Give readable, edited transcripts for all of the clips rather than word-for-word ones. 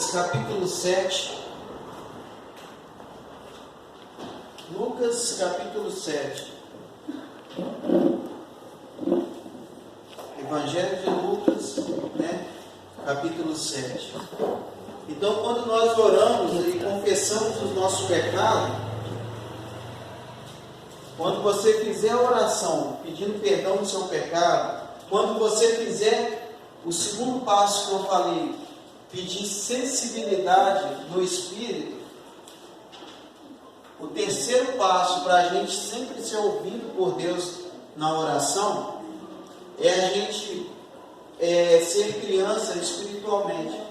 Lucas capítulo 7. Lucas capítulo 7. Evangelho de Lucas, né? Capítulo 7. Então, quando nós oramos e confessamos os nossos pecados, quando você fizer a oração pedindo perdão do seu pecado, quando você fizer o segundo passo que eu falei, pedir sensibilidade no Espírito, o terceiro passo para a gente sempre ser ouvido por Deus na oração é a gente ser criança espiritualmente.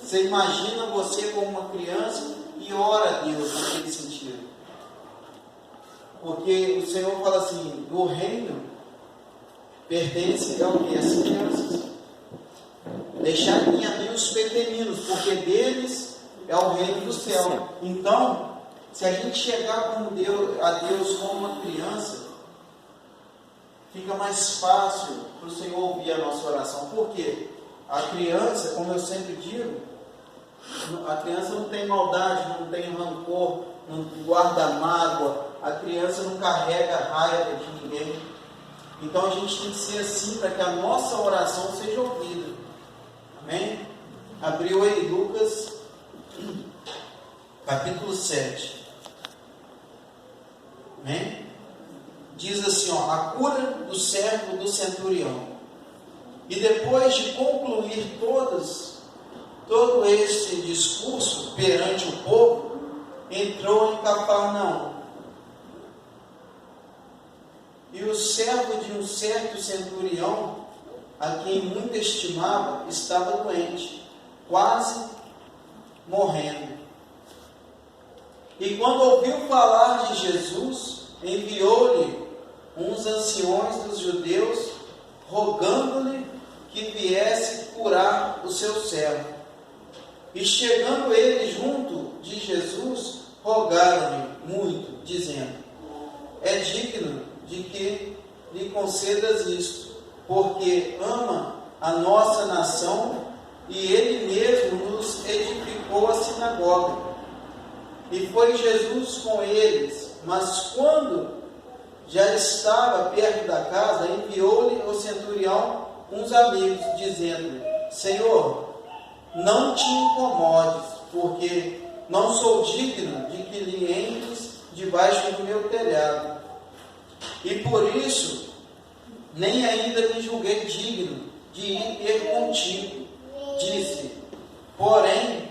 Você imagina você como uma criança e ora a Deus naquele sentido. Porque o Senhor fala assim, o reino pertence ao que? As crianças. Deixar em mim os pequeninos, porque deles é o reino do céu. Então, se a gente chegar a Deus como uma criança, fica mais fácil para o Senhor ouvir a nossa oração. Por quê? A criança, como eu sempre digo, a criança não tem maldade, não tem rancor, não guarda mágoa, a criança não carrega raiva de ninguém. Então a gente tem que ser assim para que a nossa oração seja ouvida. Amém? Abriu aí Lucas capítulo 7. Amém? Diz assim, a cura do servo do centurião. E depois de concluir todo este discurso perante o povo, entrou em Cafarnaum. E o servo de um certo centurião, a quem muito estimava, estava doente, quase morrendo. E quando ouviu falar de Jesus, enviou-lhe uns anciões dos judeus, rogando-lhe que viesse curar o seu servo. E chegando ele junto de Jesus, rogaram-lhe muito, dizendo: é digno de que lhe concedas isto, porque ama a nossa nação e ele mesmo nos edificou a sinagoga. E foi Jesus com eles, mas quando já estava perto da casa, enviou-lhe o centurião uns amigos, dizendo-lhe: Senhor, não te incomodes, porque não sou digno de que lhe entres debaixo do meu telhado. E por isso, nem ainda me julguei digno de ir ter contigo. Disse, porém,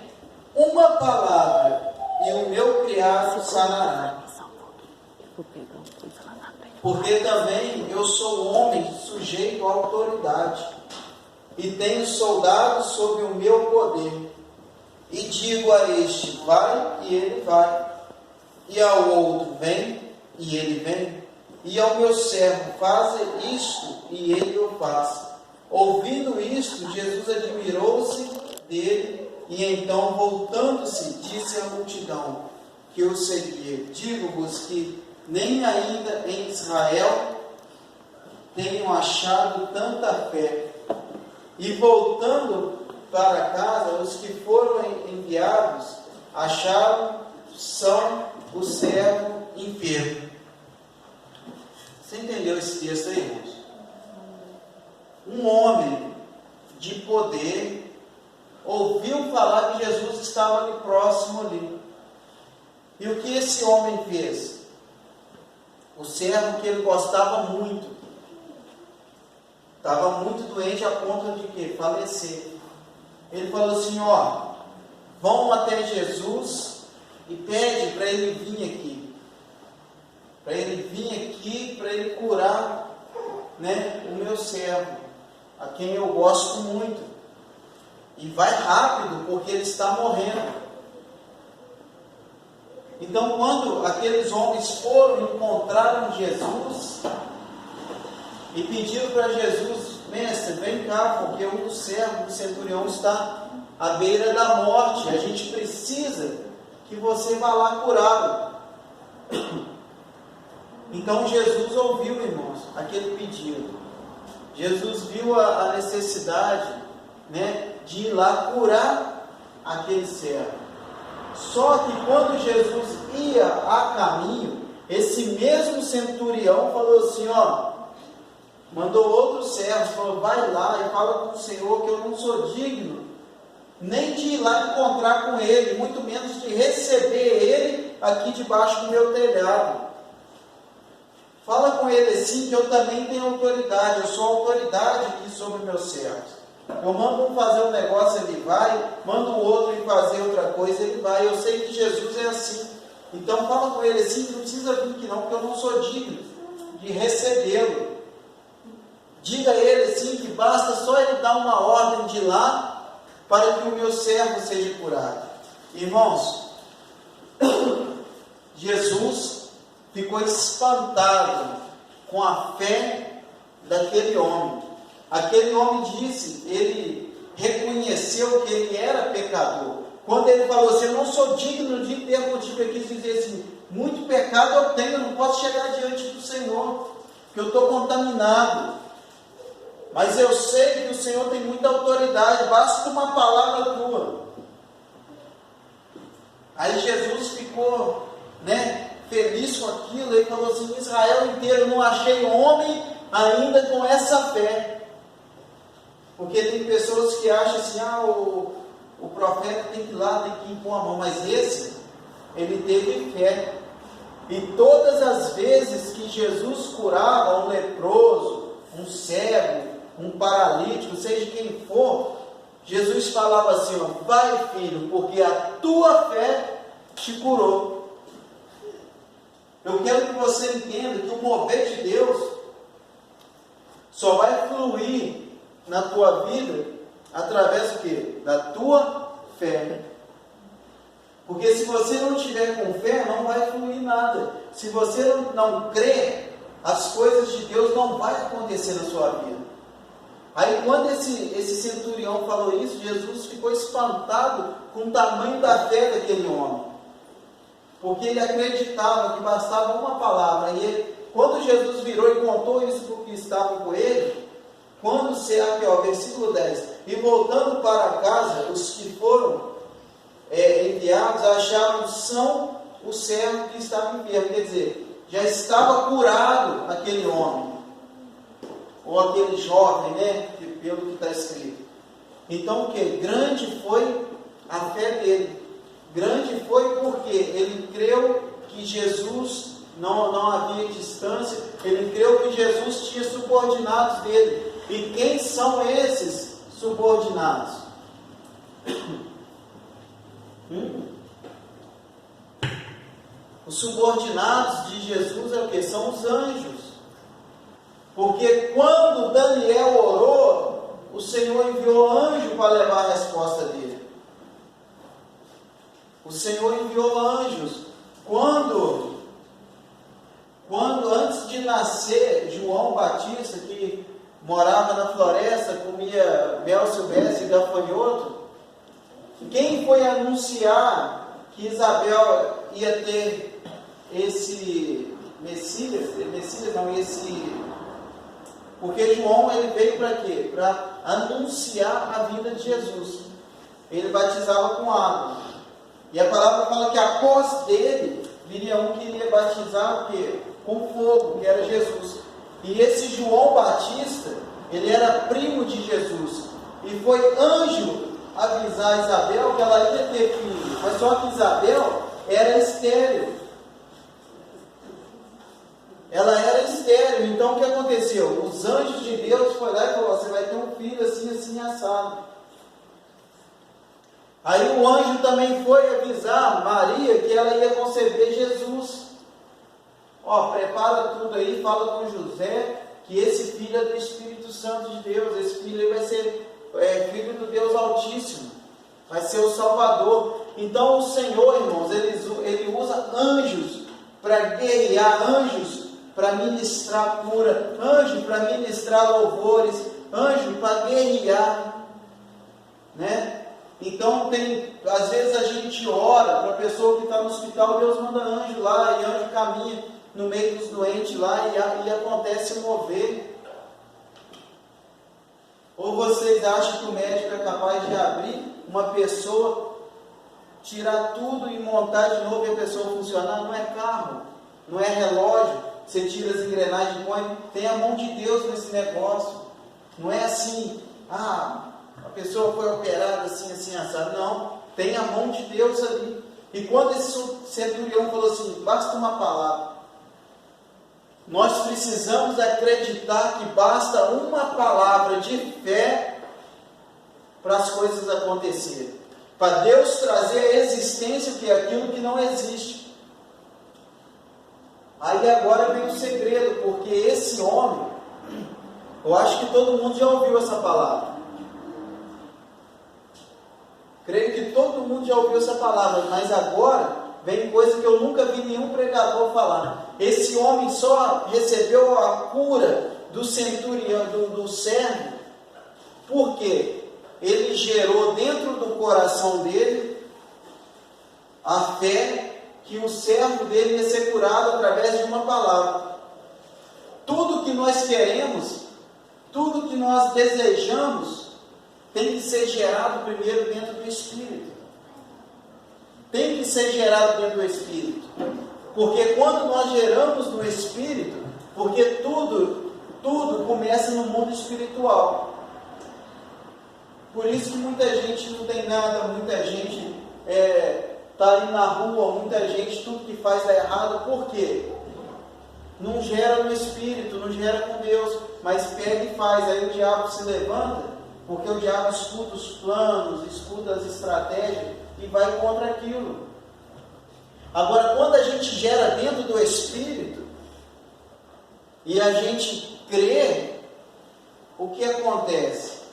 uma palavra, e o meu criado sarará. Porque também eu sou homem sujeito à autoridade, e tenho soldados sob o meu poder. E digo a este, vai, e ele vai. E ao outro, vem, e ele vem. E ao meu servo, faze isto, e ele o faz. Ouvindo isto, Jesus admirou-se dele, e então, voltando-se, disse à multidão que o seguia: digo-vos que nem ainda em Israel tenho achado tanta fé. E voltando para casa, os que foram enviados acharam são o servo enfermo. Você entendeu esse texto aí, irmãos? Um homem de poder ouviu falar que Jesus estava ali próximo ali. E o que esse homem fez? O servo que ele gostava muito, estava muito doente a ponto de que falecer. Ele falou assim: vão até Jesus e pede para ele vir aqui. Para ele vir aqui, para ele curar, o meu servo, a quem eu gosto muito. E vai rápido, porque ele está morrendo. Então, quando aqueles homens foram, encontraram Jesus e pediram para Jesus: mestre, vem cá, porque um dos servos do centurião está à beira da morte, a gente precisa que você vá lá curá-lo. Então Jesus ouviu, irmãos, aquele pedido. Jesus viu a necessidade, de ir lá curar aquele servo. Só que quando Jesus ia a caminho, esse mesmo centurião falou assim, mandou outro servo, falou, vai lá e fala com o Senhor que eu não sou digno nem de ir lá encontrar com ele, muito menos de receber ele aqui debaixo do meu telhado. Fala com ele assim, que eu também tenho autoridade, eu sou autoridade aqui sobre meus servos. Eu mando um fazer um negócio, ele vai, mando o outro ir fazer outra coisa, ele vai. Eu sei que Jesus é assim. Então fala com ele assim, não precisa vir aqui não, porque eu não sou digno de recebê-lo. Diga a ele assim, que basta só ele dar uma ordem de lá, para que o meu servo seja curado. Irmãos, Jesus ficou espantado com a fé daquele homem. Aquele homem disse, ele reconheceu que ele era pecador. Quando ele falou assim, eu não sou digno de ter contigo, ele quis dizer assim, muito pecado eu tenho, eu não posso chegar diante do Senhor, porque eu estou contaminado. Mas eu sei que o Senhor tem muita autoridade, basta uma palavra tua. Aí Jesus ficou, feliz com aquilo, e falou assim, Israel inteiro não achei homem ainda com essa fé. Porque tem pessoas que acham assim, o profeta tem que ir lá, tem que impor a mão, mas esse, ele teve fé. E todas as vezes que Jesus curava um leproso, um cego, um paralítico, seja quem for, Jesus falava assim, vai filho, porque a tua fé te curou. Eu quero que você entenda que o mover de Deus só vai fluir na tua vida através do quê? Da tua fé. Porque se você não tiver com fé, não vai fluir nada. Se você não crer, as coisas de Deus não vai acontecer na sua vida. Aí quando esse centurião falou isso, Jesus ficou espantado com o tamanho da fé daquele homem. Porque ele acreditava que bastava uma palavra. E quando Jesus virou e contou isso para os que estavam com ele, quando versículo 10, e voltando para casa, os que foram enviados acharam são o servo que estava enfermo. Quer dizer, já estava curado aquele homem. Ou aquele jovem, pelo que está escrito. Então o que? Grande foi a fé dele. Grande foi porque ele creu que Jesus não havia distância, ele creu que Jesus tinha subordinados dele. E quem são esses subordinados? Os subordinados de Jesus é o que? São os anjos. Porque quando Daniel orou, o Senhor enviou anjo para levar a resposta dele. O Senhor enviou anjos. Quando antes de nascer João Batista, que morava na floresta, comia mel silvestre e gafanhoto, quem foi anunciar que Isabel ia ter esse Messias, porque João ele veio para quê? Para anunciar a vinda de Jesus. Ele batizava com água. E a palavra fala que após dele viria um que iria batizar o quê? Com fogo, que era Jesus. E esse João Batista, ele era primo de Jesus. E foi anjo avisar Isabel que ela ia ter filho. Mas só que Isabel era estéril. Ela era estéril. Então o que aconteceu? Os anjos de Deus foram lá e falaram, você vai ter um filho assim, assim, assado. Aí o anjo também foi avisar Maria que ela ia conceber Jesus. Prepara tudo aí, fala com José, que esse filho é do Espírito Santo de Deus. Esse filho vai ser filho do Deus Altíssimo. Vai ser o Salvador. Então o Senhor, irmãos, ele usa anjos para guerrear, anjos para ministrar cura, anjo para ministrar louvores, anjo para guerrear, Então às vezes a gente ora para a pessoa que está no hospital, Deus manda anjo lá, e anjo caminha no meio dos doentes lá, e acontece o mover. Ou vocês acham que o médico é capaz de abrir uma pessoa tirar tudo e montar de novo e a pessoa funcionar. Não é carro, não é relógio, você tira as engrenagens e põe. Tem a mão de Deus nesse negócio. Não é assim, a pessoa foi operada assim, assim, assado. Não, tem a mão de Deus ali. E quando esse centurião falou assim, basta uma palavra. Nós precisamos acreditar que basta uma palavra de fé para as coisas acontecerem. Para Deus trazer à existência o que é aquilo que não existe. Aí agora vem o segredo, porque esse homem, eu acho que todo mundo já ouviu essa palavra. Creio que todo mundo já ouviu essa palavra, mas agora vem coisa que eu nunca vi nenhum pregador falar. Esse homem só recebeu a cura do centurião, do servo, porque ele gerou dentro do coração dele a fé que o servo dele ia ser curado através de uma palavra. Tudo que nós queremos, tudo que nós desejamos, tem que ser gerado primeiro dentro do Espírito. Tem que ser gerado dentro do Espírito. Porque quando nós geramos no Espírito, porque tudo começa no mundo espiritual. Por isso que muita gente não tem nada, muita gente está ali na rua, muita gente, tudo que faz dá errado. Por quê? Não gera no Espírito, não gera com Deus, mas pega e faz. Aí o diabo se levanta, porque o diabo escuta os planos, escuta as estratégias e vai contra aquilo. Agora, quando a gente gera dentro do Espírito e a gente crê, o que acontece?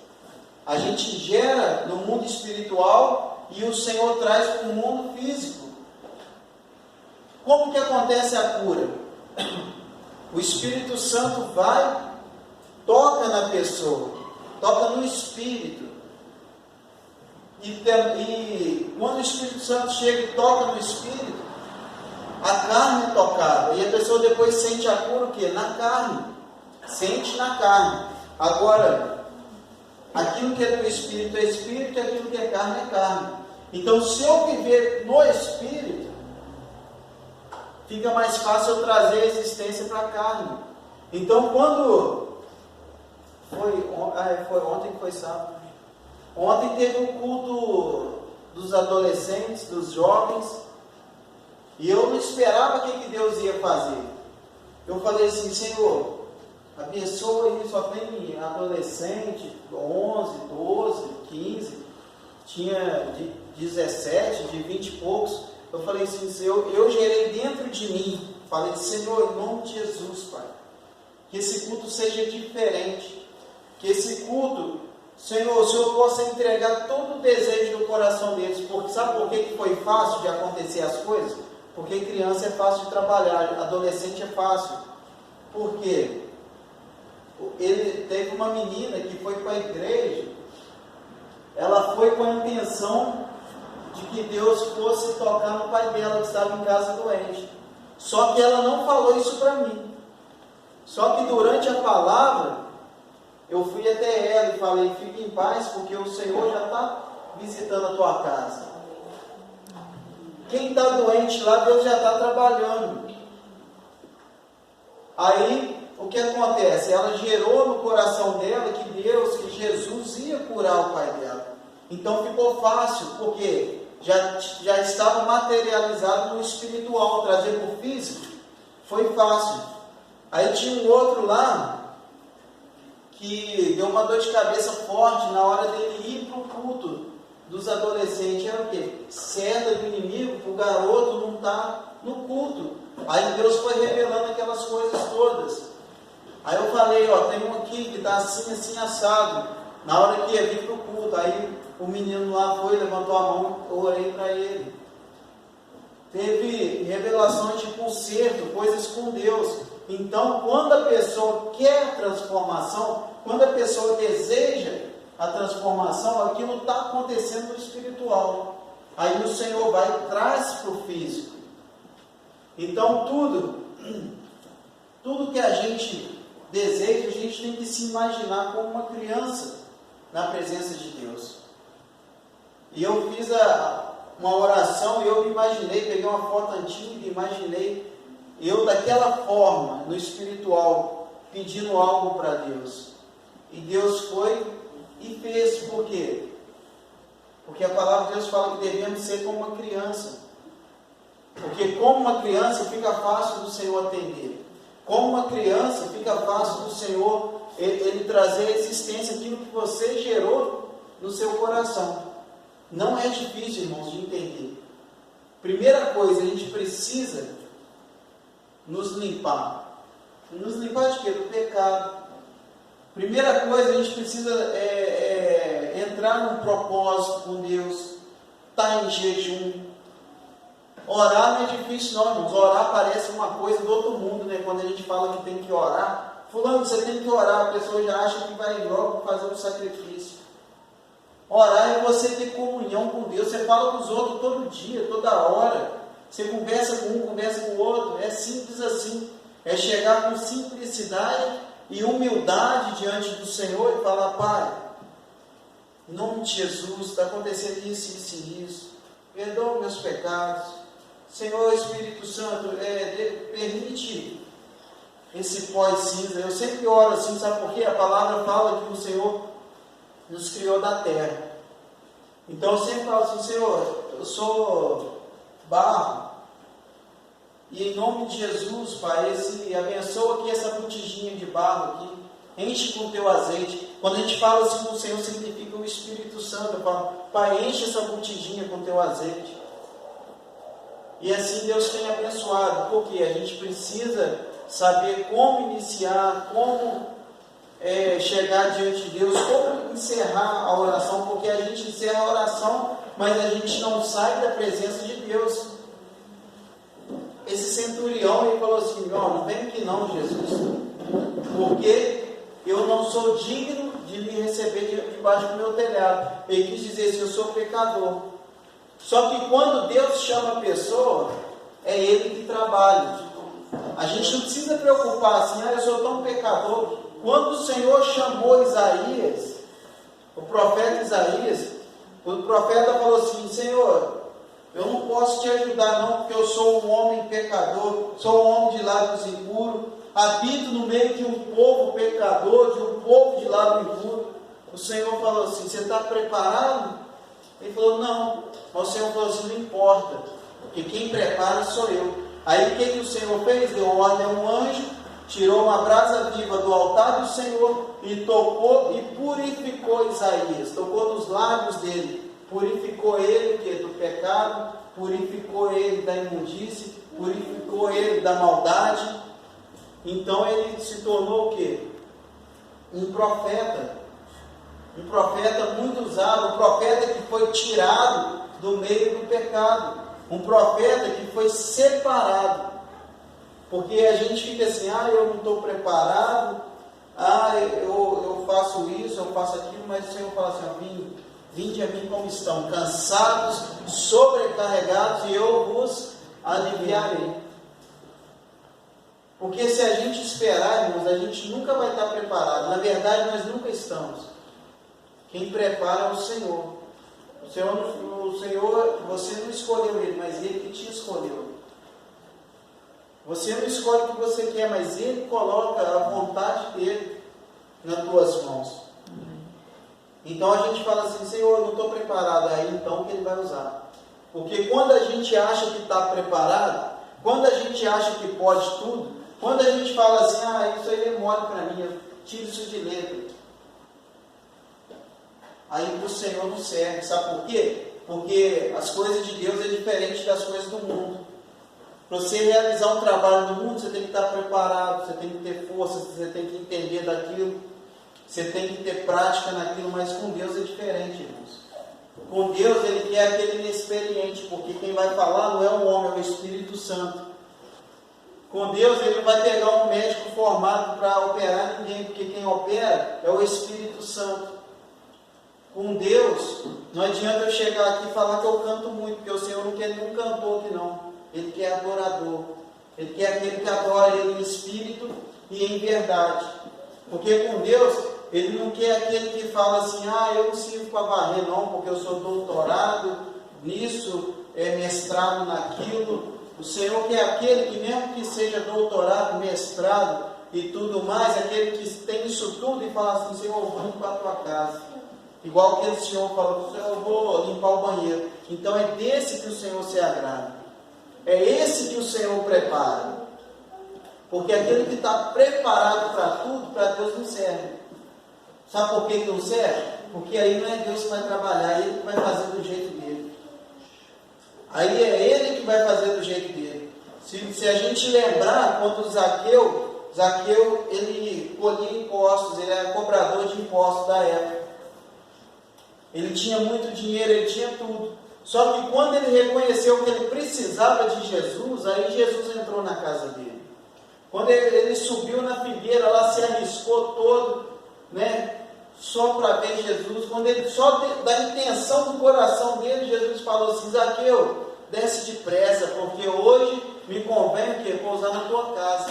A gente gera no mundo espiritual e o Senhor traz para o mundo físico. Como que acontece a cura? O Espírito Santo vai, toca na pessoa, toca no Espírito. E quando o Espírito Santo chega e toca no Espírito, a carne é tocada. E a pessoa depois sente a cura o quê? Na carne. Sente na carne. Agora, aquilo que é do Espírito é Espírito, e aquilo que é carne. Então, se eu viver no Espírito, fica mais fácil eu trazer a existência para a carne. Então, quando foi ontem que foi sábado. Ontem teve um culto dos adolescentes, dos jovens, e eu não esperava o que Deus ia fazer. Eu falei assim, Senhor, abençoa aí, só tem adolescente, 11, 12, 15, tinha de 17, de 20 e poucos. Eu falei assim, Senhor, eu gerei dentro de mim, falei, Senhor, em nome de Jesus, Pai, que esse culto seja diferente, que esse culto, Senhor, o Senhor possa entregar todo o desejo do coração deles, porque sabe por que foi fácil de acontecer as coisas? Porque criança é fácil de trabalhar, adolescente é fácil. Por quê? Ele teve uma menina que foi para a igreja, ela foi com a intenção de que Deus fosse tocar no pai dela, que estava em casa doente. Só que ela não falou isso para mim. Só que durante a palavra, eu fui até ela e falei, fique em paz, porque o Senhor já está visitando a tua casa. Quem está doente lá, Deus já está trabalhando. Aí, o que acontece? Ela gerou no coração dela que Deus, que Jesus ia curar o pai dela. Então ficou fácil, porque já estava materializado no espiritual, trazer para o físico, foi fácil. Aí tinha um outro lá, que deu uma dor de cabeça forte na hora dele ir para o culto dos adolescentes. Era o quê? Seta do inimigo, para o garoto não estar no culto. Aí Deus foi revelando aquelas coisas todas. Aí eu falei, tem um aqui que está assim, assim, assado. Na hora que ia vir para o culto, aí o menino lá foi, levantou a mão, eu orei para ele. Teve revelações de conserto, coisas com Deus. Então, quando a pessoa quer transformação, quando a pessoa deseja a transformação, aquilo está acontecendo no espiritual. Aí o Senhor vai e traz para o físico. Então, tudo que a gente deseja, a gente tem que se imaginar como uma criança na presença de Deus. E eu fiz uma oração e eu me imaginei, peguei uma foto antiga e imaginei eu daquela forma, no espiritual, pedindo algo para Deus. E Deus foi e fez. Por quê? Porque a palavra de Deus fala que devemos ser como uma criança. Porque como uma criança fica fácil do Senhor atender. Como uma criança fica fácil do Senhor ele trazer à existência aquilo que você gerou no seu coração. Não é difícil, irmãos, de entender. Primeira coisa, a gente precisa nos limpar. Nos limpar de quê? Do pecado. Primeira coisa, a gente precisa entrar num propósito com Deus. Estar em jejum. Orar não é difícil não, irmãos. Orar parece uma coisa do outro mundo, né? Quando a gente fala que tem que orar. Fulano, você tem que orar. A pessoa já acha que vai logo fazer um sacrifício. Orar é você ter comunhão com Deus. Você fala com os outros todo dia, toda hora. Você conversa com um, conversa com o outro. É simples assim. É chegar com simplicidade e humildade diante do Senhor e falar: Pai, em nome de Jesus, está acontecendo isso, isso e isso. Perdoa meus pecados. Senhor Espírito Santo, permite esse pós-cinza. Eu sempre oro assim, sabe por quê? A palavra fala que o Senhor nos criou da terra. Então eu sempre falo assim: Senhor, eu sou barro. E em nome de Jesus, Pai, abençoa aqui essa botijinha de barro aqui. Enche com o teu azeite. Quando a gente fala assim com o Senhor, significa o Espírito Santo. Eu falo: Pai, enche essa botijinha com o teu azeite. E assim Deus tem abençoado. Porque a gente precisa saber como iniciar, como chegar diante de Deus, como encerrar a oração. Porque a gente encerra a oração, mas a gente não sai da presença de Deus. Esse centurião, ele falou assim: não vem aqui não, Jesus, porque eu não sou digno de me receber debaixo do meu telhado. Ele quis dizer assim: eu sou pecador. Só que quando Deus chama a pessoa, é Ele que trabalha. A gente não precisa preocupar assim: eu sou tão pecador. Quando o Senhor chamou Isaías, o profeta Isaías, o profeta falou assim: Senhor, eu não posso te ajudar não, porque eu sou um homem pecador, sou um homem de lábios impuros, habito no meio de um povo pecador, de um povo de lábios impuros. O Senhor falou assim: você está preparado? Ele falou: não. Mas o Senhor falou assim: não importa, porque quem prepara sou eu. Aí o que o Senhor fez? Deu ordem a um anjo, tirou uma brasa viva do altar do Senhor e tocou e purificou Isaías, tocou nos lábios dele. Purificou ele do pecado, purificou ele da imundície, purificou ele da maldade. Então ele se tornou o quê? Um profeta. Um profeta muito usado, um profeta que foi tirado do meio do pecado. Um profeta que foi separado. Porque a gente fica assim: eu não estou preparado, eu faço isso, eu faço aquilo, mas o Senhor fala assim: vinde a mim como estão, cansados, sobrecarregados, e eu vos aliviarei. Porque se a gente esperar, irmãos, a gente nunca vai estar preparado. Na verdade, nós nunca estamos. Quem prepara é o Senhor. O Senhor, você não escolheu Ele, mas Ele que te escolheu. Você não escolhe o que você quer, mas Ele coloca a vontade dEle nas tuas mãos. Então a gente fala assim: Senhor, eu não estou preparado. Aí então que Ele vai usar. Porque quando a gente acha que está preparado, quando a gente acha que pode tudo, quando a gente fala assim: isso aí é mole para mim, eu tiro isso de letra. Aí para o Senhor não serve. Sabe por quê? Porque as coisas de Deus é diferente das coisas do mundo. Para você realizar um trabalho no mundo, você tem que estar preparado, você tem que ter força, você tem que entender daquilo. Você tem que ter prática naquilo, mas com Deus é diferente, irmãos. Com Deus, Ele quer aquele inexperiente, porque quem vai falar não é um homem, é o Espírito Santo. Com Deus, Ele não vai pegar um médico formado para operar ninguém, porque quem opera é o Espírito Santo. Com Deus, não adianta eu chegar aqui e falar que eu canto muito, porque o Senhor não quer nenhum cantor aqui não. Ele quer adorador. Ele quer aquele que adora Ele em espírito e em verdade. Porque com Deus, Ele não quer aquele que fala assim: eu não sirvo para varrer não, porque eu sou doutorado, nisso, é mestrado naquilo. O Senhor que é aquele que, mesmo que seja doutorado, mestrado e tudo mais, aquele que tem isso tudo e fala assim: Senhor, eu vou limpar a tua casa. Igual aquele senhor falou: Senhor, eu vou limpar o banheiro. Então é desse que o Senhor se agrada. É esse que o Senhor prepara. Porque aquele que está preparado para tudo, para Deus não serve. Sabe por que não serve? Porque aí não é Deus que vai trabalhar, é Ele que vai fazer do jeito dele. Aí é Ele que vai fazer do jeito dele. Se a gente lembrar, quando Zaqueu, ele colhia impostos, ele era cobrador de impostos da época. Ele tinha muito dinheiro, ele tinha tudo. Só que quando ele reconheceu que ele precisava de Jesus, aí Jesus entrou na casa dele. Quando ele subiu na figueira, lá se arriscou todo, né? Só para ver Jesus. Quando ele, só da intenção do coração dele, Jesus falou assim: Zaqueu, desce depressa, porque hoje me convém o quê? Pousar na tua casa.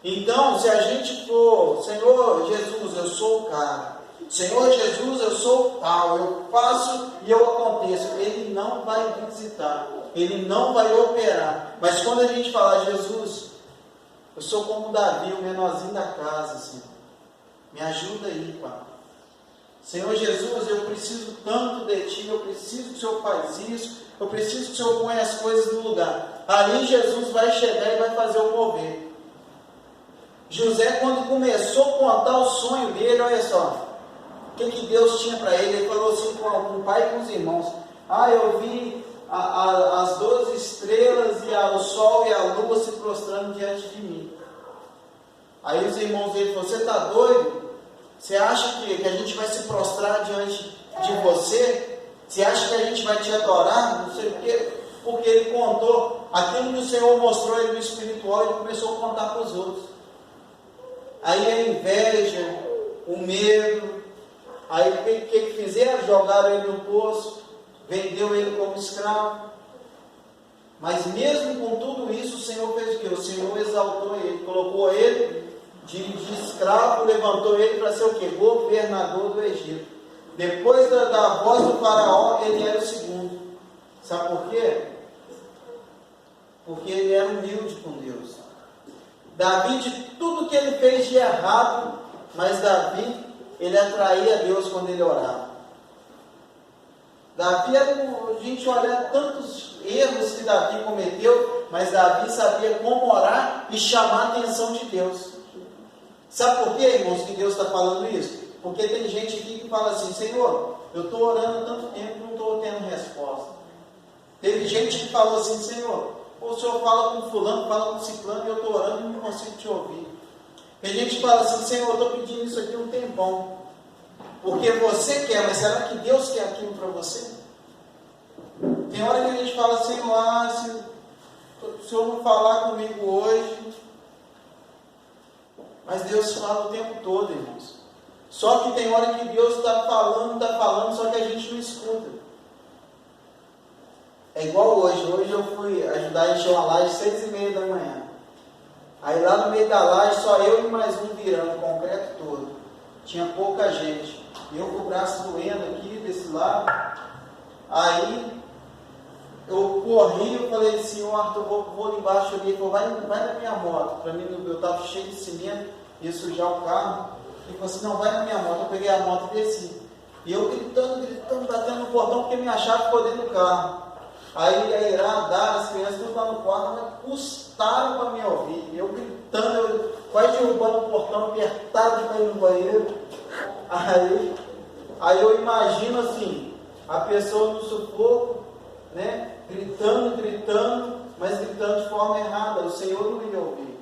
Então, se a gente for: Senhor Jesus, eu sou o cara. Senhor Jesus, eu sou o tal. Eu faço e eu aconteço. Ele não vai visitar. Ele não vai operar. Mas quando a gente falar: Jesus, eu sou como Davi, o menorzinho da casa, Senhor. Me ajuda aí, Pai. Senhor Jesus, eu preciso tanto de Ti, eu preciso que o Senhor faz isso, eu preciso que o Senhor ponha as coisas no lugar. Ali Jesus vai chegar e vai fazer o mover. José, quando começou a contar o sonho dele, olha só, o que Deus tinha para ele, ele falou assim com o pai e com os irmãos: eu vi as 12 estrelas e o sol e a lua se prostrando diante de mim. Aí os irmãos dele falaram: você está doido? Você acha que a gente vai se prostrar diante de você? Você acha que a gente vai te adorar? Não sei o quê. Porque ele contou aquilo que o Senhor mostrou ele no espiritual, ele começou a contar para os outros. Aí a inveja, o medo, aí o que fizeram? Jogaram ele no poço, vendeu ele como escravo. Mas mesmo com tudo isso, o Senhor fez o quê? O Senhor exaltou ele, colocou ele de escravo, levantou ele para ser o quê? Governador do Egito. Depois da voz do faraó, ele era o segundo. Sabe por quê? Porque ele era humilde com Deus. Davi, de tudo que ele fez de errado, mas Davi, ele atraía Deus quando ele orava. Davi era, a gente olha tantos erros que Davi cometeu, mas Davi sabia como orar e chamar a atenção de Deus. Sabe por quê, irmãos, que Deus está falando isso? Porque tem gente aqui que fala assim: Senhor, eu estou orando há tanto tempo e não estou tendo resposta. Teve gente que falou assim: Senhor, o Senhor fala com fulano, fala com ciclano, e eu estou orando e não consigo te ouvir. Tem gente que fala assim: Senhor, eu estou pedindo isso aqui um tempão. Porque você quer, mas será que Deus quer aquilo para você? Tem hora que a gente fala: Senhor, se o Senhor não falar comigo hoje... Mas Deus fala o tempo todo, irmãos. Só que tem hora que Deus está falando, só que a gente não escuta. É igual hoje. Hoje eu fui ajudar a encher uma laje às 6h30 da manhã. Aí lá no meio da laje, só eu e mais um virando o concreto todo. Tinha pouca gente. Eu com o braço doendo aqui, desse lado. Aí eu corri, eu falei assim: Arthur, vou lá embaixo ali. Ele falou: vai na minha moto. Para mim, eu estava cheio de cimento, ia sujar o carro. Ele falou assim: não, vai na minha moto. Eu peguei a moto e desci. E eu gritando, batendo no portão, porque minha chave ficou dentro do carro. Aí a Irá, as crianças, tudo lá no quarto, mas custaram para me ouvir. Eu gritando, eu quase derrubando o portão, apertado para ir no banheiro. Aí eu imagino assim, a pessoa no sufoco, né? Gritando, mas gritando de forma errada. O Senhor não ia ouvir.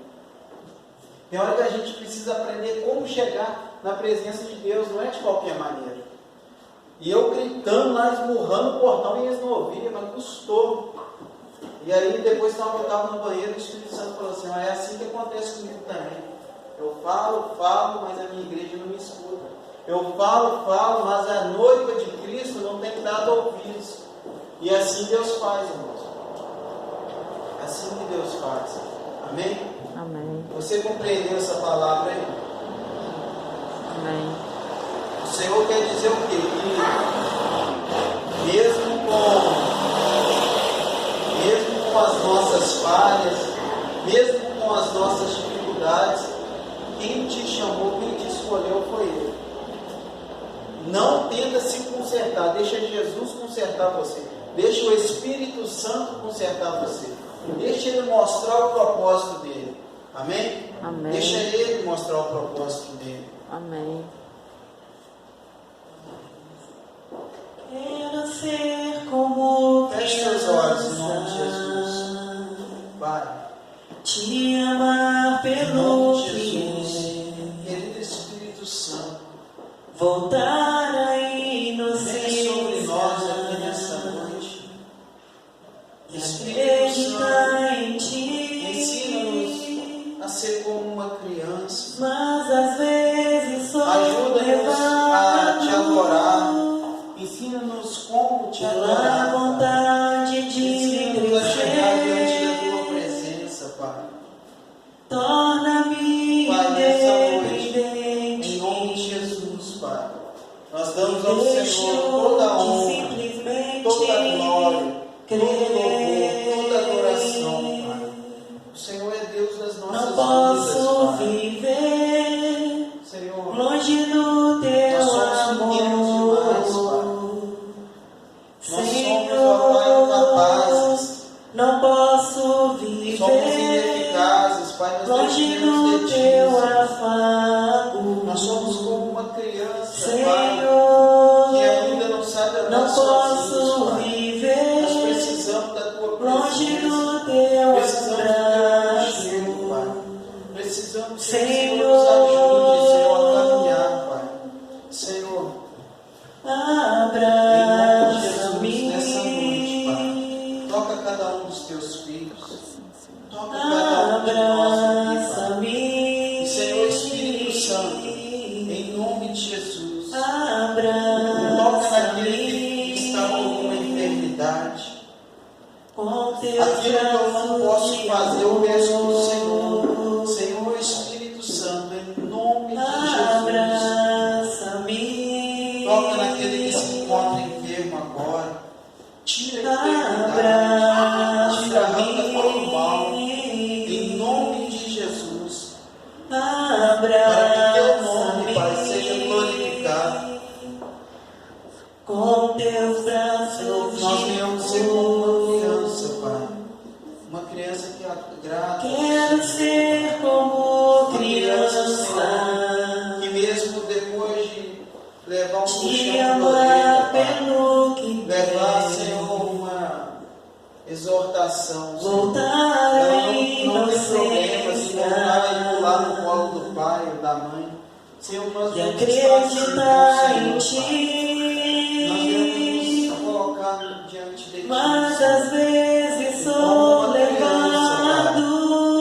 Tem hora que a gente precisa aprender como chegar na presença de Deus, não é de qualquer maneira. E eu gritando lá, esmurrando o portão, e eles não ouviam, mas custou. E aí depois que eu estava no banheiro, o Espírito Santo falou assim: é assim que acontece comigo também. Eu falo, mas a minha igreja não me escuta. Eu falo, mas a noiva de Cristo não tem dado ouvidos. E assim Deus faz, irmãos. Assim que Deus faz. Amém? Amém. Você compreendeu essa palavra aí? Amém. O Senhor quer dizer o quê? Que mesmo com nossas falhas, mesmo com as nossas dificuldades, quem te chamou, quem te escolheu foi Ele. Não tenta se consertar, deixa Jesus consertar você. Deixa o Espírito Santo consertar você. Deixa Ele mostrar o propósito dele. Amém? Amém. Deixa Ele mostrar o propósito dele. Amém. Quero ser como Feche seus olhos em nome de Jesus. Pai, te amar em pelo nome de que Jesus, querido Espírito Santo, voltar a vem sobre nós aqui nessa inocência noite. e Espírito Santo, acreditar em ti. ensina-nos a ser como uma criança. Mas às vezes sou Ajuda-nos a te levado adorar. Ensina-nos como te pela adorar, Pai. vontade de Ensina-nos a chegar diante da Tua crescer. presença, Pai. Torna-me Pai, nessa noite, independente. em nome de Jesus, Pai, nós damos ao Deixo Senhor toda a de honra, simplesmente toda a glória, todo crer. louvor, toda adoração, Pai. O Senhor é Deus das Não nossas posso vidas, Pai. viver Senhor, longe do teu nós somos pequenos demais, amor. Pai. Nós somos, ó Pai, incapazes. Não posso Somos viver ineficazes, Pai, nós longe dependemos do de Ti, teu Senhor. afago. Nós somos como uma criança, Pai, Senhor, que ainda não sabe andar não sozinhos, posso Pai. Nós viver precisamos da Tua longe presença. do teu Precisamos do Teu abraço. conchego, Pai. Precisamos que o Senhor, Senhor nos ajude, Senhor, a caminhar, Pai. Senhor, abraça-me, toca cada um dos Teus filhos. Toca cada um de nós aqui, Pai. abraça-me, E, Senhor Espírito Santo, em nome de Jesus, toca naquele que está com alguma enfermidade. com teus Aquilo que eu não posso braços fazer, eu peço para o de Senhor. amor. Senhor Espírito Santo, em nome de Jesus, Abraça-me, toca naquele que se encontra enfermo agora. Tira a enfermidade, tira, arranca todo o mal. Em nome de Jesus, para que teu nome, Pai, seja glorificado. Com teus Senhor, braços que nós venhamos ser como uma criança, Pai. Uma criança que agrada. quero ser como Uma criança, Senhor, criança, que mesmo depois de levar um te puxão de amar orelha, Pai, pelo que levar, tem. Senhor, uma exortação, Senhor. Voltar Ela a não tem problemas em voltar e pular no inocência colo do pai ou da mãe. Senhor, nós e vamos acreditar em Senhor, Pai. Nós ti. vamos nos colocar diante de Ti. Mas Senhor. às vezes Como sou uma criança, Pai.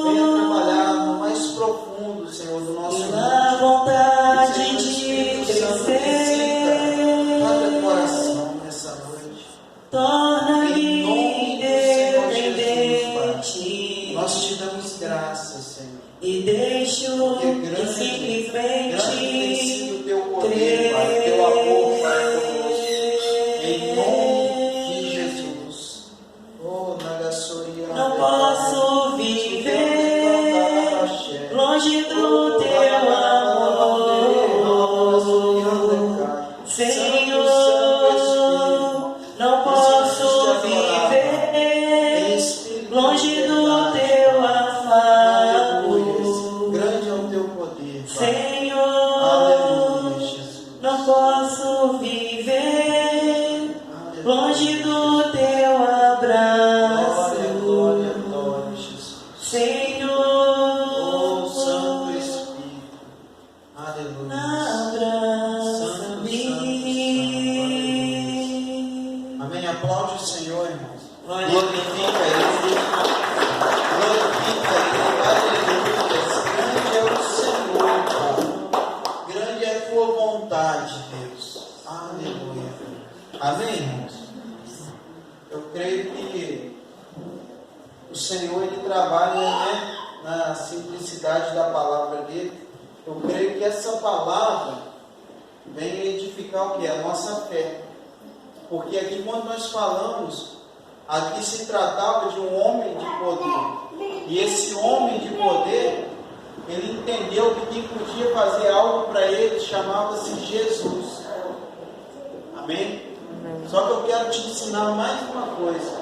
Venha levado trabalhar no mais profundo, Senhor, do nosso pela mundo. vontade Senhor, de Espírito Santo, visita cada crescer. coração nessa noite. Torna-me Em nome do Senhor Jesus, independente Nós te damos graças, Senhor. e deixo Porque de grande tem simplesmente sido o teu poder, Pai, o teu amor, Pai, conosco. Em nome de Jesus. Oh, Nagasoria. Não posso viver longe do teu amor, Senhor. Não posso viver longe do teu afago, Grande é o teu poder, Pai. Senhor. Aleluia, Jesus. Não posso viver Aleluia. longe do teu abraço, Glória, glória, glória, Jesus. Senhor. Oh, Santo Espírito. Aleluia. Amém. Aplaude o Senhor, irmãos. Glorifica Ele. Glorifica Ele. Aleluia. Grande é o Senhor, Pai. Grande é a tua vontade, Deus. Aleluia. Amém, irmãos? Eu creio que o Senhor, Ele trabalha, né, na simplicidade da palavra dele. Eu creio que essa palavra vem edificar o que? A nossa fé. Porque aqui quando nós falamos Aqui se tratava de um homem de poder. E esse homem de poder, ele entendeu que quem podia fazer algo para ele chamava-se Jesus. Amém? Só que eu quero te ensinar mais uma coisa.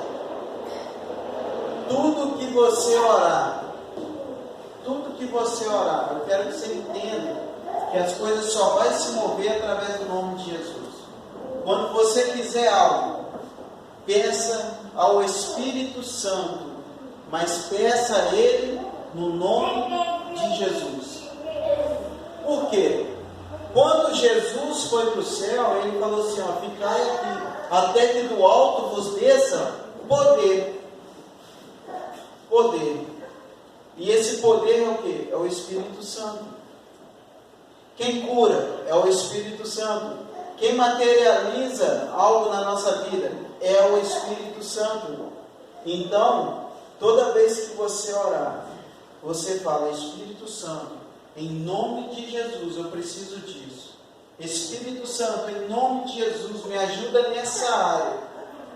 Tudo que você orar, eu quero que você entenda que as coisas só vão se mover através do nome de Jesus. Quando você quiser algo, peça ao Espírito Santo, mas peça a Ele no nome de Jesus. Por quê? Quando Jesus foi para o céu, Ele falou assim, ó, ficai aqui, até que do alto vos desça poder. Poder. E esse poder é o quê? É o Espírito Santo. Quem cura é o Espírito Santo. Quem materializa algo na nossa vida é o Espírito Santo. Então, toda vez que você orar, você fala, Espírito Santo, em nome de Jesus, eu preciso disso. Espírito Santo, em nome de Jesus, me ajuda nessa área.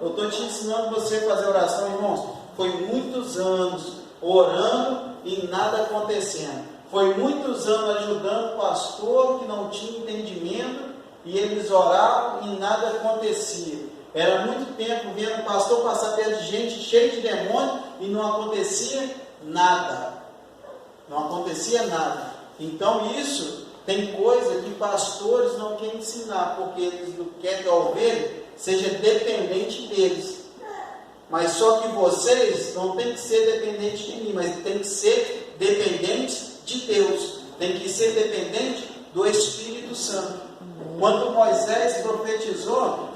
Eu estou te ensinando você a fazer oração, irmãos. Foi muitos anos orando e nada acontecendo. Foi muitos anos ajudando o pastor que não tinha entendimento e eles oravam e nada acontecia. Era muito tempo vendo o pastor passar perto de gente cheia de demônio e não acontecia nada. Não acontecia nada. Então isso tem coisa que pastores não querem ensinar, porque eles não querem que a ovelha seja dependente deles. Mas só que vocês não tem que ser dependentes de mim, mas tem que ser dependentes de Deus. Tem que ser dependente do Espírito Santo. Quando Moisés profetizou,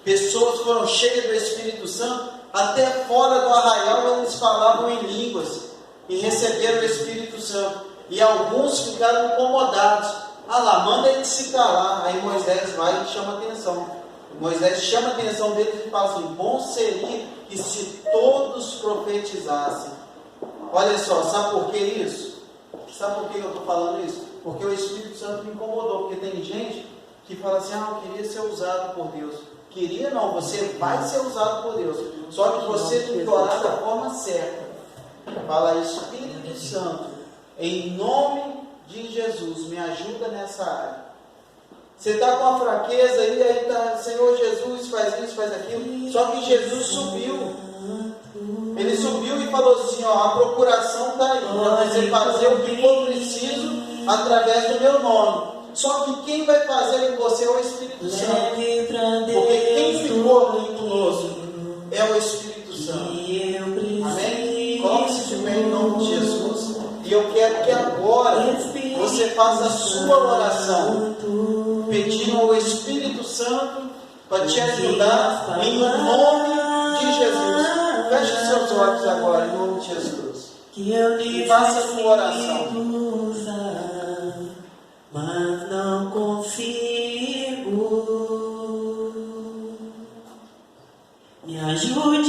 pessoas foram cheias do Espírito Santo, até fora do arraial eles falavam em línguas e receberam o Espírito Santo. E alguns ficaram incomodados. Ah lá, manda eles se calar. Aí Moisés vai e chama atenção. Moisés chama a atenção deles e fala assim, bom seria que se todos profetizassem. Olha só, sabe por que isso? Sabe por que eu estou falando isso? Porque o Espírito Santo me incomodou, porque tem gente que fala assim, eu queria ser usado por Deus. Queria não, você vai ser usado por Deus. Só que você tem que orar da forma certa. Fala, Espírito Santo, em nome de Jesus, me ajuda nessa área. Você está com uma fraqueza aí está, Senhor Jesus, faz isso, faz aquilo. Só que Jesus subiu. Ele subiu e falou assim, a procuração está aí, para você fazer o que for preciso, através do meu nome. Só que quem vai fazer com você é o Espírito Santo. Porque quem ficou aqui conosco é o Espírito Santo. Amém? Coloque-se de pé em nome de Jesus. E eu quero que agora você faça a sua oração, pedindo ao Espírito Santo para te ajudar em nome de Jesus. Feche os seus olhos agora em nome de Jesus. E faça a sua oração. Mas não consigo. Me ajude.